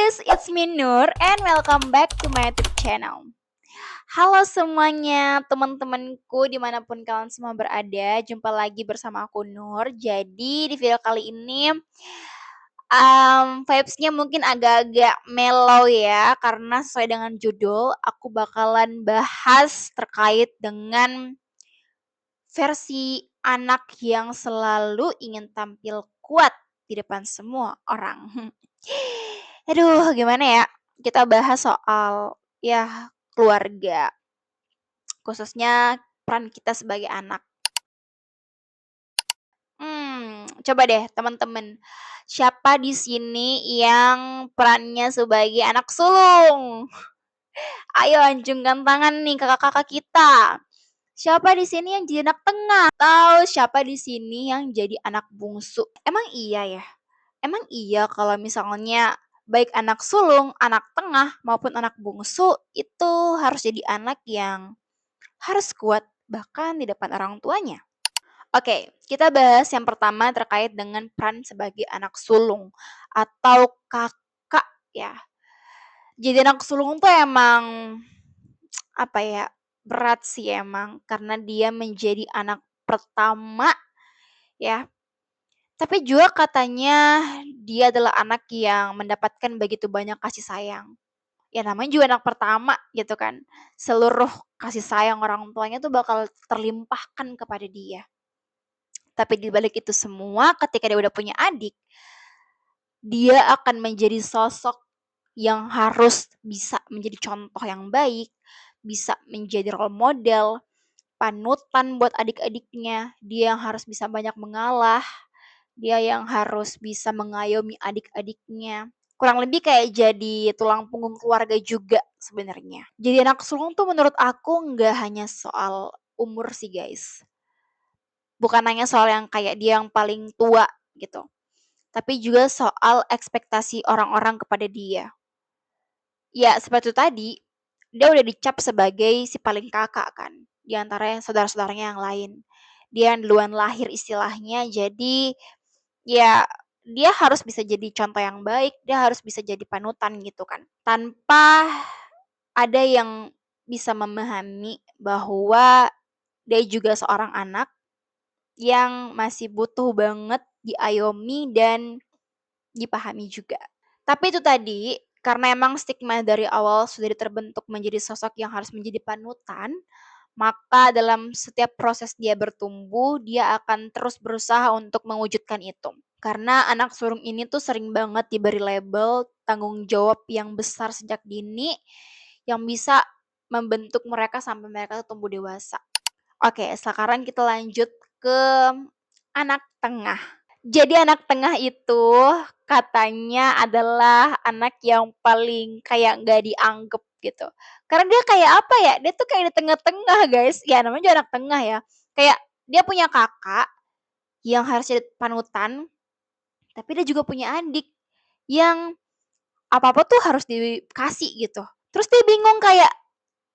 guys, it's me Nur and welcome back to my YouTube channel. Halo semuanya, teman-temanku dimanapun kalian semua berada, jumpa lagi bersama aku Nur. Jadi di video kali ini vibes-nya mungkin agak-agak mellow ya, karena sesuai dengan judul, aku bakalan bahas terkait dengan versi anak yang selalu ingin tampil kuat di depan semua orang. Aduh, gimana ya? Kita bahas soal ya keluarga, khususnya peran kita sebagai anak. Coba deh teman-teman, siapa di sini yang perannya sebagai anak sulung? Ayo anjungkan tangan nih kakak-kakak kita. Siapa di sini yang jadi anak tengah? Atau siapa di sini yang jadi anak bungsu? Emang iya ya? Emang iya kalau misalnya baik anak sulung, anak tengah, maupun anak bungsu itu harus jadi anak yang harus kuat bahkan di depan orang tuanya? Oke, kita bahas yang pertama terkait dengan peran sebagai anak sulung atau kakak ya. Jadi anak sulung tuh emang apa ya, berat sih emang karena dia menjadi anak pertama ya. Tapi juga katanya dia adalah anak yang mendapatkan begitu banyak kasih sayang. Ya namanya juga anak pertama gitu kan. Seluruh kasih sayang orang tuanya tuh bakal terlimpahkan kepada dia. Tapi di balik itu semua ketika dia udah punya adik, dia akan menjadi sosok yang harus bisa menjadi contoh yang baik, bisa menjadi role model, panutan buat adik-adiknya, dia yang harus bisa banyak mengalah, dia yang harus bisa mengayomi adik-adiknya. Kurang lebih kayak jadi tulang punggung keluarga juga sebenarnya. Jadi anak sulung tuh menurut aku nggak hanya soal umur sih guys. Bukan hanya soal yang kayak dia yang paling tua gitu. Tapi juga soal ekspektasi orang-orang kepada dia. Ya seperti itu tadi, dia udah dicap sebagai si paling kakak kan, di antara saudara-saudaranya yang lain. Dia yang duluan lahir istilahnya, jadi ya dia harus bisa jadi contoh yang baik, dia harus bisa jadi panutan gitu kan. Tanpa ada yang bisa memahami bahwa dia juga seorang anak yang masih butuh banget diayomi dan dipahami juga. Tapi itu tadi, karena emang stigma dari awal sudah terbentuk menjadi sosok yang harus menjadi panutan, maka dalam setiap proses dia bertumbuh, dia akan terus berusaha untuk mewujudkan itu. Karena anak sulung ini tuh sering banget diberi label tanggung jawab yang besar sejak dini, yang bisa membentuk mereka sampai mereka tumbuh dewasa. Oke, sekarang kita lanjut ke anak tengah. Jadi anak tengah itu katanya adalah anak yang paling kayak nggak dianggap gitu. Karena dia kayak apa ya? Dia tuh kayak di tengah-tengah guys. Ya namanya juga anak tengah ya. Kayak dia punya kakak yang harus jadi panutan, tapi dia juga punya adik yang apa-apa tuh harus dikasih gitu. Terus dia bingung kayak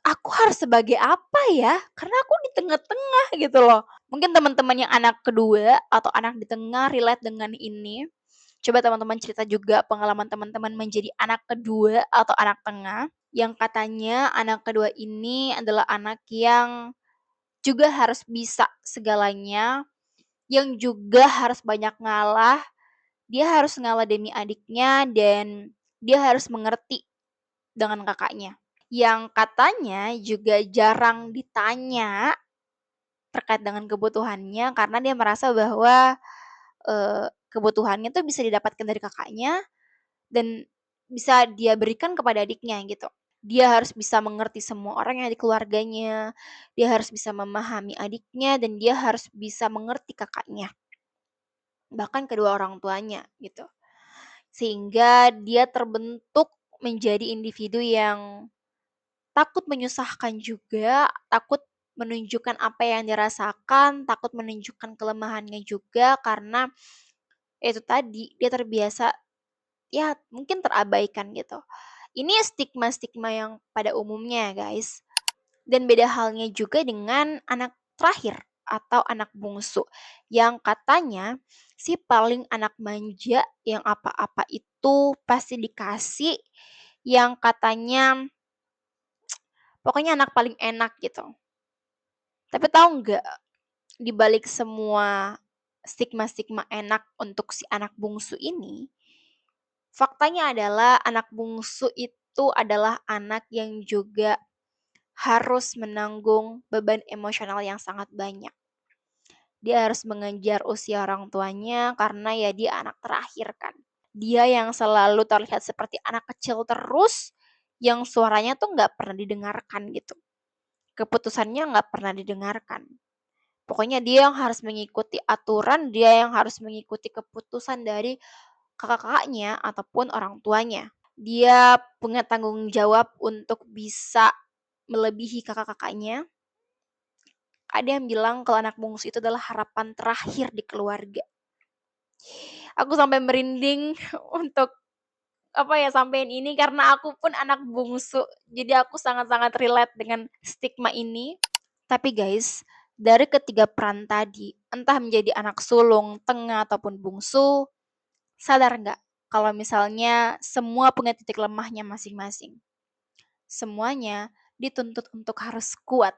aku harus sebagai apa ya? Karena aku di tengah-tengah gitu loh. Mungkin teman-teman yang anak kedua atau anak di tengah relate dengan ini. Coba teman-teman cerita juga pengalaman teman-teman menjadi anak kedua atau anak tengah. Yang katanya anak kedua ini adalah anak yang juga harus bisa segalanya. Yang juga harus banyak ngalah. Dia harus ngalah demi adiknya dan dia harus mengerti dengan kakaknya. Yang katanya juga jarang ditanya terkait dengan kebutuhannya karena dia merasa bahwa kebutuhannya tuh bisa didapatkan dari kakaknya dan bisa dia berikan kepada adiknya gitu. Dia harus bisa mengerti semua orang yang di keluarganya, dia harus bisa memahami adiknya dan dia harus bisa mengerti kakaknya. Bahkan kedua orang tuanya gitu. Sehingga dia terbentuk menjadi individu yang takut menyusahkan juga, takut menunjukkan apa yang dirasakan, takut menunjukkan kelemahannya juga karena itu tadi dia terbiasa ya mungkin terabaikan gitu. Ini stigma-stigma yang pada umumnya guys. Dan beda halnya juga dengan anak terakhir atau anak bungsu yang katanya si paling anak manja yang apa-apa itu pasti dikasih, yang katanya pokoknya anak paling enak gitu. Tapi tahu nggak, di balik semua stigma-stigma enak untuk si anak bungsu ini, faktanya adalah anak bungsu itu adalah anak yang juga harus menanggung beban emosional yang sangat banyak. Dia harus mengejar usia orang tuanya karena ya dia anak terakhir kan. Dia yang selalu terlihat seperti anak kecil terus, yang suaranya tuh nggak pernah didengarkan gitu. Keputusannya nggak pernah didengarkan. Pokoknya dia yang harus mengikuti aturan, dia yang harus mengikuti keputusan dari kakak-kakaknya ataupun orang tuanya. Dia punya tanggung jawab untuk bisa melebihi kakak-kakaknya. Ada yang bilang kalau anak bungsu itu adalah harapan terakhir di keluarga. Aku sampai merinding untuk sampein ini karena aku pun anak bungsu. Jadi aku sangat-sangat relate dengan stigma ini. Tapi guys, dari ketiga peran tadi, entah menjadi anak sulung, tengah ataupun bungsu, sadar nggak kalau misalnya semua punya titik lemahnya masing-masing. Semuanya dituntut untuk harus kuat,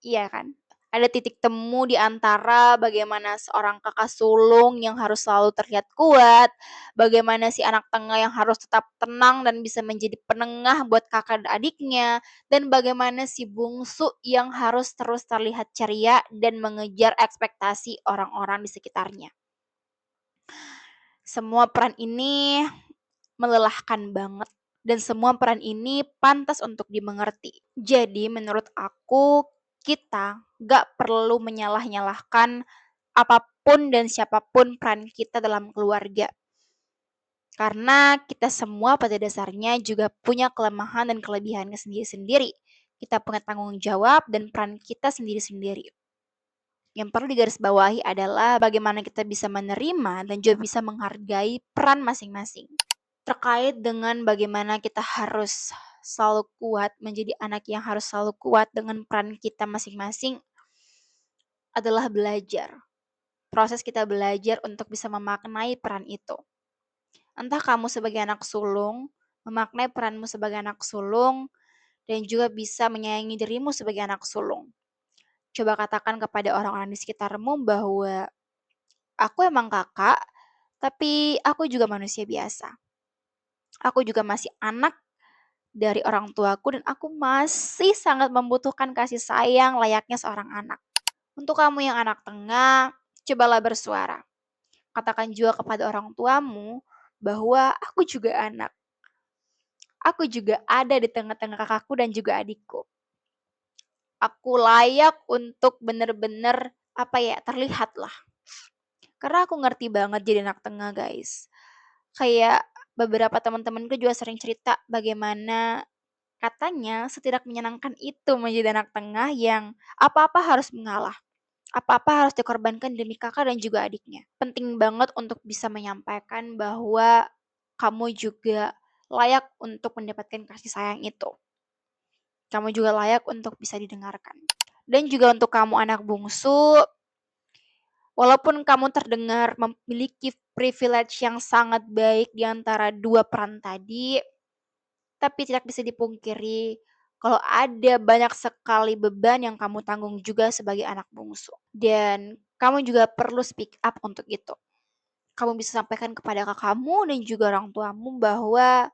iya kan? Ada titik temu di antara bagaimana seorang kakak sulung yang harus selalu terlihat kuat, bagaimana si anak tengah yang harus tetap tenang dan bisa menjadi penengah buat kakak dan adiknya, dan bagaimana si bungsu yang harus terus terlihat ceria dan mengejar ekspektasi orang-orang di sekitarnya. Semua peran ini melelahkan banget dan semua peran ini pantas untuk dimengerti. Jadi menurut aku kita gak perlu menyalah-nyalahkan apapun dan siapapun peran kita dalam keluarga. Karena kita semua pada dasarnya juga punya kelemahan dan kelebihannya sendiri-sendiri. Kita punya tanggung jawab dan peran kita sendiri-sendiri. Yang perlu digarisbawahi adalah bagaimana kita bisa menerima dan juga bisa menghargai peran masing-masing. Terkait dengan bagaimana kita harus selalu kuat, menjadi anak yang harus selalu kuat dengan peran kita masing-masing adalah belajar. Proses kita belajar untuk bisa memaknai peran itu. Entah kamu sebagai anak sulung, memaknai peranmu sebagai anak sulung, dan juga bisa menyayangi dirimu sebagai anak sulung. Coba katakan kepada orang-orang di sekitarmu bahwa aku emang kakak, tapi aku juga manusia biasa. Aku juga masih anak dari orang tuaku dan aku masih sangat membutuhkan kasih sayang layaknya seorang anak. Untuk kamu yang anak tengah, cobalah bersuara. Katakan juga kepada orang tuamu bahwa aku juga anak. Aku juga ada di tengah-tengah kakakku dan juga adikku. Aku layak untuk benar-benar terlihat lah. Karena aku ngerti banget jadi anak tengah guys. Kayak beberapa teman-temanku juga sering cerita bagaimana katanya setidak menyenangkan itu menjadi anak tengah yang apa-apa harus mengalah. Apa-apa harus dikorbankan demi kakak dan juga adiknya. Penting banget untuk bisa menyampaikan bahwa kamu juga layak untuk mendapatkan kasih sayang itu. Kamu juga layak untuk bisa didengarkan. Dan juga untuk kamu anak bungsu, walaupun kamu terdengar memiliki privilege yang sangat baik di antara dua peran tadi, tapi tidak bisa dipungkiri kalau ada banyak sekali beban yang kamu tanggung juga sebagai anak bungsu. Dan kamu juga perlu speak up untuk itu. Kamu bisa sampaikan kepada kakakmu dan juga orang tuamu bahwa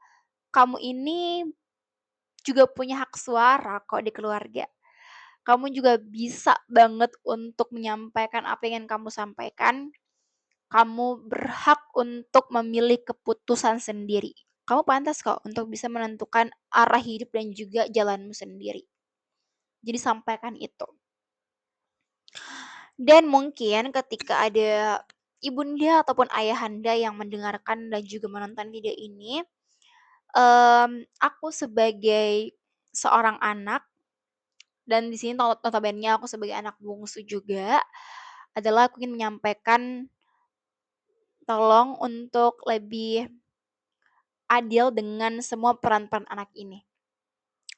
kamu ini juga punya hak suara kok di keluarga. Kamu juga bisa banget untuk menyampaikan apa yang ingin kamu sampaikan. Kamu berhak untuk memilih keputusan sendiri. Kamu pantas kok untuk bisa menentukan arah hidup dan juga jalanmu sendiri. Jadi sampaikan itu. Dan mungkin ketika ada ibunda ataupun ayahanda yang mendengarkan dan juga menonton video ini, aku sebagai seorang anak dan di sini notabene aku sebagai anak bungsu juga adalah aku ingin menyampaikan tolong untuk lebih adil dengan semua peran-peran anak ini.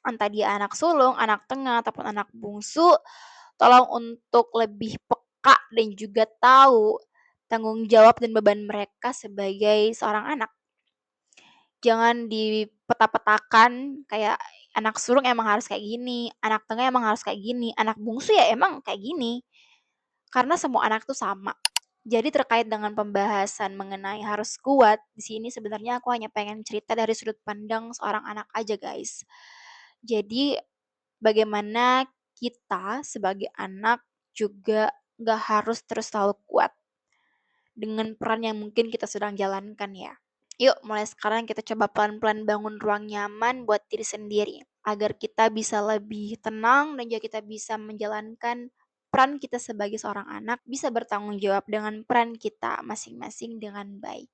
Entah dia anak sulung, anak tengah, ataupun anak bungsu, tolong untuk lebih peka dan juga tahu tanggung jawab dan beban mereka sebagai seorang anak. Jangan dipeta-petakan kayak anak sulung emang harus kayak gini, anak tengah emang harus kayak gini, anak bungsu ya emang kayak gini. Karena semua anak tuh sama. Jadi terkait dengan pembahasan mengenai harus kuat, di sini sebenarnya aku hanya pengen cerita dari sudut pandang seorang anak aja, guys. Jadi bagaimana kita sebagai anak juga nggak harus terus selalu kuat dengan peran yang mungkin kita sedang jalankan ya. Yuk, mulai sekarang kita coba pelan-pelan bangun ruang nyaman buat diri sendiri, agar kita bisa lebih tenang dan juga kita bisa menjalankan peran kita sebagai seorang anak, bisa bertanggung jawab dengan peran kita masing-masing dengan baik.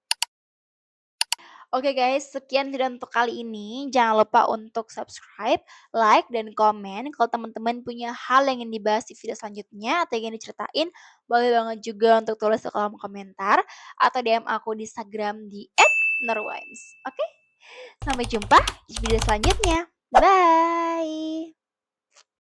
Oke guys, sekian video untuk kali ini. Jangan lupa untuk subscribe, like, dan komen. Kalau teman-teman punya hal yang ingin dibahas di video selanjutnya atau ingin diceritain, boleh banget juga untuk tulis di kolom komentar atau DM aku di Instagram di @nurwimes. Oke, sampai jumpa di video selanjutnya. Bye.